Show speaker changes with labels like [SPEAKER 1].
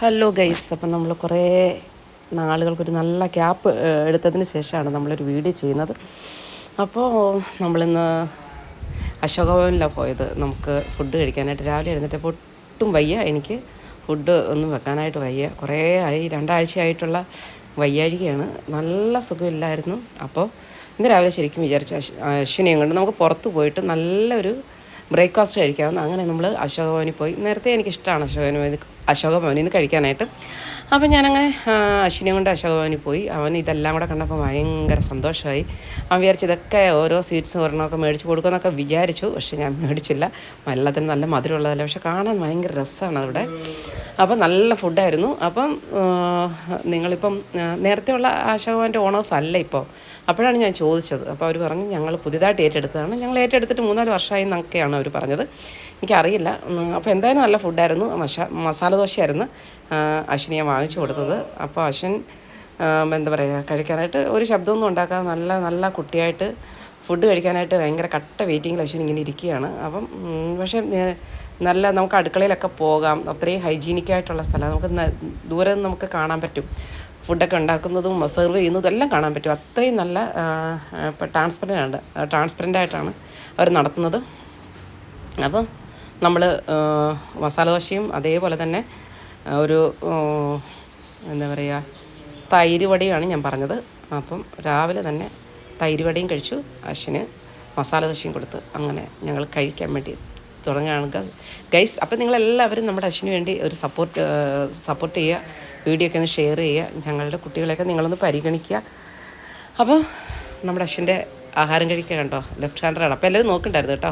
[SPEAKER 1] Hello guys, അപ്പം നമ്മൾ കുറേ നാളുകൾക്കൊരു നല്ല ഗ്യാപ്പ് എടുത്തതിന് ശേഷമാണ് നമ്മളൊരു വീഡിയോ ചെയ്യുന്നത്. അപ്പോൾ നമ്മളിന്ന് അശോകഭവനിലാണ് പോയത്. നമുക്ക് ഫുഡ് കഴിക്കാനായിട്ട് രാവിലെ എഴുന്നേറ്റപ്പോൾ ഒട്ടും വയ്യ, എനിക്ക് ഫുഡ് ഒന്നും വെക്കാനായിട്ട് വയ്യ. കുറേ ആയി, 2 ആഴ്ചയായിട്ടുള്ള വയ്യാഴികയാണ്, നല്ല സുഖമില്ലായിരുന്നു. അപ്പോൾ ഇന്ന് രാവിലെ ശരിക്കും വിചാരിച്ചു അശ്വിനെയും കൊണ്ട് നമുക്ക് പുറത്ത് പോയിട്ട് നല്ലൊരു ബ്രേക്ക്ഫാസ്റ്റ് കഴിക്കാമെന്ന്. അങ്ങനെ നമ്മൾ അശോകഭവനിൽ പോയി. നേരത്തെ എനിക്കിഷ്ടമാണ് അശോകഭവനിൽ നിന്ന് കഴിക്കാനായിട്ട്. അപ്പം ഞാനങ്ങനെ അശ്വിനെയും കൊണ്ട് അശോകഭവനിൽ പോയി. അവൻ ഇതെല്ലാം കൂടെ കണ്ടപ്പോൾ ഭയങ്കര സന്തോഷമായി. അവൻ വിചാരിച്ചു ഇതൊക്കെ ഓരോ സ്വീറ്റ്സ് ഒരെണ്ണമൊക്കെ മേടിച്ച് കൊടുക്കുമെന്നൊക്കെ വിചാരിച്ചു. പക്ഷേ ഞാൻ മേടിച്ചില്ല. എല്ലാത്തിനും നല്ല മധുരമുള്ളതല്ല, പക്ഷെ കാണാൻ ഭയങ്കര രസമാണ് അവിടെ. അപ്പം നല്ല ഫുഡായിരുന്നു. അപ്പം നിങ്ങളിപ്പം നേരത്തെയുള്ള അശോകഭവൻ്റെ ഓണേഴ്സ് അല്ല ഇപ്പോൾ. അപ്പോഴാണ് ഞാൻ ചോദിച്ചത്. അപ്പോൾ അവർ പറഞ്ഞു ഞങ്ങൾ പുതിയതായിട്ട് ഏറ്റെടുത്തതാണ്. ഞങ്ങൾ ഏറ്റെടുത്തിട്ട് 3-4 വർഷമായി എന്നൊക്കെയാണ് അവർ പറഞ്ഞത്. എനിക്കറിയില്ല. അപ്പോൾ എന്തായാലും നല്ല ഫുഡായിരുന്നു. മസാല ദോശയായിരുന്നു അശ്വിന് ഞാൻ വാങ്ങിച്ചു കൊടുത്തത്. അപ്പോൾ അശ്വിൻ എന്താ പറയുക, കഴിക്കാനായിട്ട് ഒരു ശബ്ദമൊന്നും ഉണ്ടാക്കാതെ നല്ല കുട്ടിയായിട്ട് ഫുഡ് കഴിക്കാനായിട്ട് ഭയങ്കര കട്ട വെയിറ്റിങ്ങിൽ അശ്വിൻ ഇങ്ങനെ ഇരിക്കുകയാണ്. അപ്പം പക്ഷേ നല്ല നമുക്ക് അടുക്കളയിലൊക്കെ പോകാം. അത്രയും ഹൈജീനിക്കായിട്ടുള്ള സ്ഥലം. നമുക്ക് ദൂരെ നിന്ന് നമുക്ക് കാണാൻ പറ്റും. ഫുഡൊക്കെ ഉണ്ടാക്കുന്നതും സെർവ് ചെയ്യുന്നതും എല്ലാം കാണാൻ പറ്റും. അത്രയും നല്ല ഇപ്പോൾ ട്രാൻസ്പെറൻ്റായിട്ടാണ് അവർ നടത്തുന്നത്. അപ്പം നമ്മൾ മസാല ദോശയും അതേപോലെ തന്നെ ഒരു എന്താ പറയുക തൈര് വടയാണ് ഞാൻ പറഞ്ഞത്. അപ്പം രാവിലെ തന്നെ തൈര് വടയും കഴിച്ചു, അശ്വിന് മസാല ദോശയും കൊടുത്ത്. അങ്ങനെ ഞങ്ങൾ കഴിക്കാൻ വേണ്ടി തുടങ്ങുകയാണ് ഗൈസ്. അപ്പം നിങ്ങളെല്ലാവരും നമ്മുടെ അശ്വിന് വേണ്ടി ഒരു സപ്പോർട്ട് ചെയ്യുക, വീഡിയോ ഒക്കെ ഒന്ന് ഷെയർ ചെയ്യുക, ഞങ്ങളുടെ കുട്ടികളെയൊക്കെ നിങ്ങളൊന്ന് പരിഗണിക്കുക. അപ്പോൾ നമ്മുടെ അശ്വിൻ്റെ ആഹാരം കഴിക്കുക കണ്ടോ, ലെഫ്റ്റ് ഹാൻഡറാണ്. അപ്പോൾ എല്ലാവരും നോക്കണ്ടായിരുന്നു കേട്ടോ.